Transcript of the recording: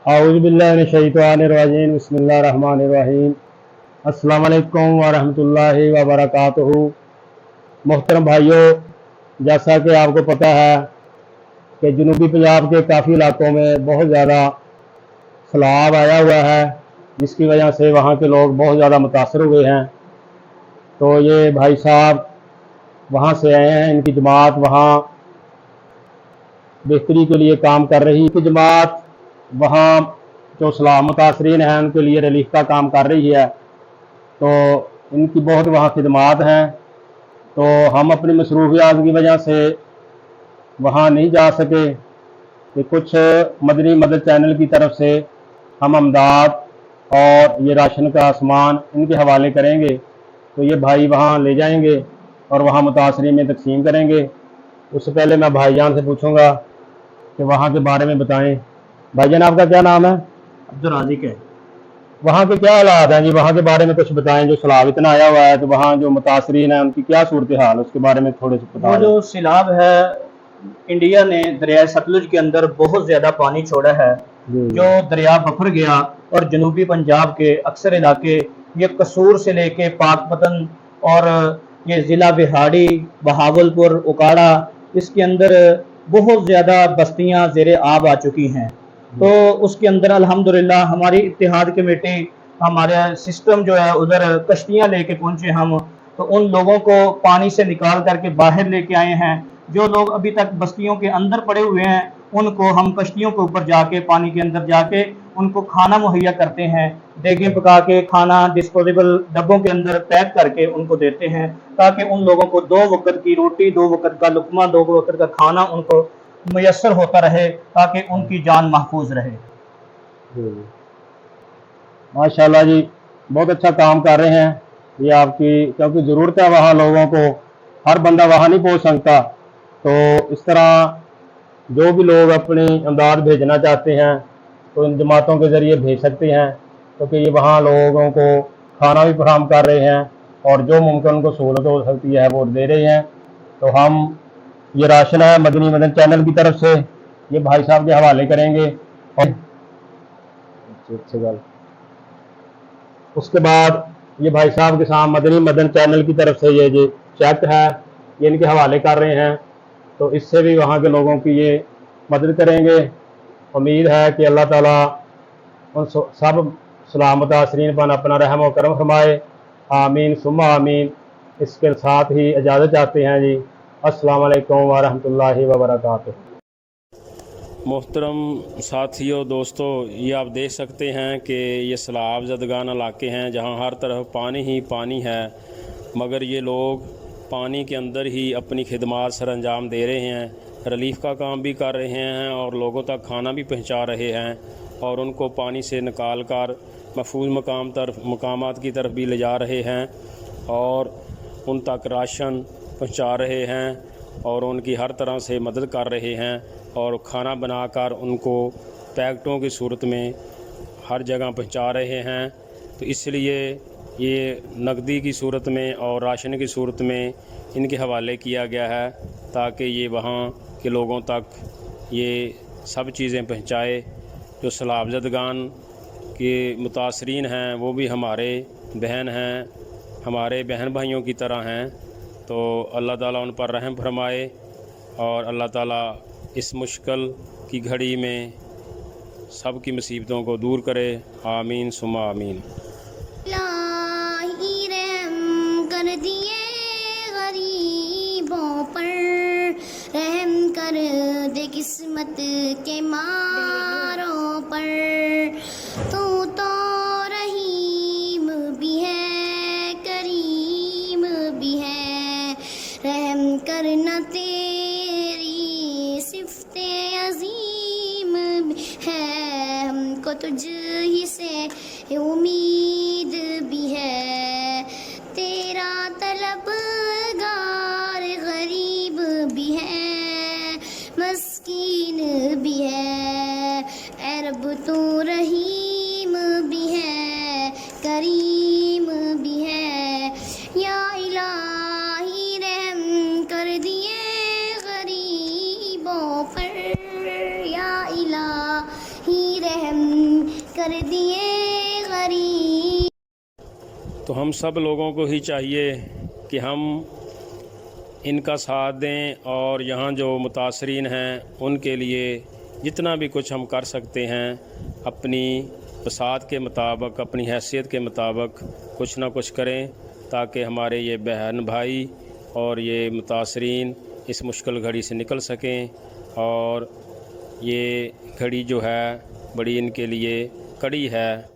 औज़ुबिल्लाहिमिनश्शैतानिर्रजीम बिस्मिल्लाहिर्रहमानिर्रहीम। अस्सलाम वालेकुम वरहमतुल्लाहि वबरकातुहू। मोहतरम भाइयों, जैसा कि आपको पता है कि जनूबी पंजाब के काफ़ी इलाकों में बहुत ज़्यादा सैलाब आया हुआ है, जिसकी वजह से वहाँ के लोग बहुत ज़्यादा मुतासर हुए हैं। तो ये भाई साहब वहाँ से आए हैं, इनकी जमात वहाँ बेहतरी के लिए काम कर रही है। जमात वहाँ जो सैलाब मुतासरीन हैं उनके लिए रिलीफ का काम कर रही है। तो इनकी बहुत वहाँ खिदमात हैं। तो हम अपनी मसरूफियात की वजह से वहाँ नहीं जा सके कि कुछ मदनी मदद चैनल की तरफ से हम अमदाद और ये राशन का सामान इनके हवाले करेंगे। तो ये भाई वहाँ ले जाएंगे और वहाँ मुतासरीन में तकसीम करेंगे। उससे पहले मैं भाईजान से पूछूंगा कि वहाँ के बारे में बताएं। भाईजान, आपका क्या नाम है? अब्दुल राज़िक है। वहाँ के क्या हालात हैं जी? वहाँ के बारे में कुछ बताएं। जो सैलाब इतना आया हुआ है तो वहाँ जो मुतासरीन हैं उनकी क्या सूरत हाल है, उसके बारे में थोड़े से वो बताएं। जो सैलाब है, इंडिया ने दरिया सतलुज के अंदर बहुत ज़्यादा पानी छोड़ा है। जो दरिया बफर गया और जनूबी पंजाब के अक्सर इलाके, ये कसूर से लेके पाकपतन और ये ज़िला बिहाड़ी, बहावलपुर, उकाड़ा, इसके अंदर बहुत ज़्यादा बस्तियां ज़ेरे आब आ चुकी हैं। तो उसके अंदर अल्हम्दुलिल्लाह हमारी इत्तेहाद कमेटी, हमारा सिस्टम जो है उधर कश्तियां लेके पहुंचे हम। तो उन लोगों को पानी से निकाल करके बाहर लेके आए हैं। जो लोग अभी तक बस्तियों के अंदर पड़े हुए हैं उनको हम कश्तियों के ऊपर जाके, पानी के अंदर जाके उनको खाना मुहैया करते हैं। देगें पका के खाना डिस्पोजेबल डब्बों के अंदर पैक करके उनको देते हैं, ताकि उन लोगों को 2 वक्त की रोटी, 2 वक्त का लुकमा, 2 वक्त का खाना उनको मुयस्सर होता रहे, ताकि उनकी जान महफूज रहे। माशाल्लाह जी, बहुत अच्छा काम कर रहे हैं ये आपकी, क्योंकि ज़रूरत है वहाँ लोगों को। हर बंदा वहाँ नहीं पहुँच सकता। तो इस तरह जो भी लोग अपनी इमदाद भेजना चाहते हैं तो इन जमातों के ज़रिए भेज सकते हैं, क्योंकि ये वहाँ लोगों को खाना भी फराहम कर रहे हैं और जो मुमकिन उनको सहूलत हो सकती है वो दे रहे हैं। तो हम ये राशन है मदनी मदद चैनल की तरफ से ये भाई साहब के हवाले करेंगे। और उसके बाद ये भाई साहब के साथ मदनी मदन चैनल की तरफ से ये जो चेक है ये इनके हवाले कर रहे हैं। तो इससे भी वहाँ के लोगों की ये मदद करेंगे। उम्मीद है कि अल्लाह ताला उन सब सलाम मुतासरीन पर अपना रहम और करम फरमाए। आमीन सुम्मा आमीन। इसके साथ ही इजाज़त चाहते हैं जी। अस्सलाम वालेकुम वरहमतुल्लाहि वबरकातुहू। मोहतरम साथियों, दोस्तों, ये आप देख सकते हैं कि ये सैलाब ज़दगान इलाके हैं जहाँ हर तरफ पानी ही पानी है, मगर ये लोग पानी के अंदर ही अपनी खिदमात सर अंजाम दे रहे हैं, रिलीफ़ का काम भी कर रहे हैं और लोगों तक खाना भी पहुँचा रहे हैं और उनको पानी से निकाल कर महफूज मकामात की तरफ भी ले जा रहे हैं और उन तक राशन पहुँचा रहे हैं और उनकी हर तरह से मदद कर रहे हैं और खाना बनाकर उनको पैकेटों की सूरत में हर जगह पहुंचा रहे हैं। तो इसलिए ये नकदी की सूरत में और राशन की सूरत में इनके हवाले किया गया है, ताकि ये वहाँ के लोगों तक ये सब चीज़ें पहुंचाए। जो सैलाब ज़दगान के मुतासरीन हैं वो भी हमारे बहन हैं, हमारे बहन भाइयों की तरह हैं। तो अल्लाह ताला उन पर रहम फरमाए और अल्लाह ताला इस मुश्किल की घड़ी में सब की मुसीबतों को दूर करे। आमीन सुम्मा आमीन। इलाही रहम कर दिए गरीबों पर, रहम कर दे किस्मत के मारों पर। तू तो रहीम भी है, करीम भी है, रहम करना तेरी सिफ़्ते अज़ीम है। हमको तुझ ही से उम्मीद भी है, तेरा तलबगार गरीब भी है, मस्कीन भी है। ऐ रब तू रहीम भी है, करीम भी है। या इलाही रहम कर दिए गरीबों पर, या इलाही रहम कर दिए गरीब। तो हम सब लोगों को ही चाहिए कि हम इनका साथ दें और यहाँ जो मुतासरीन हैं उनके लिए जितना भी कुछ हम कर सकते हैं अपनी बसात के मुताबिक, अपनी हैसियत के मुताबिक कुछ ना कुछ करें, ताकि हमारे ये बहन भाई और ये मुतासरीन इस मुश्किल घड़ी से निकल सकें। और ये घड़ी जो है बड़ी इनके लिए कड़ी है।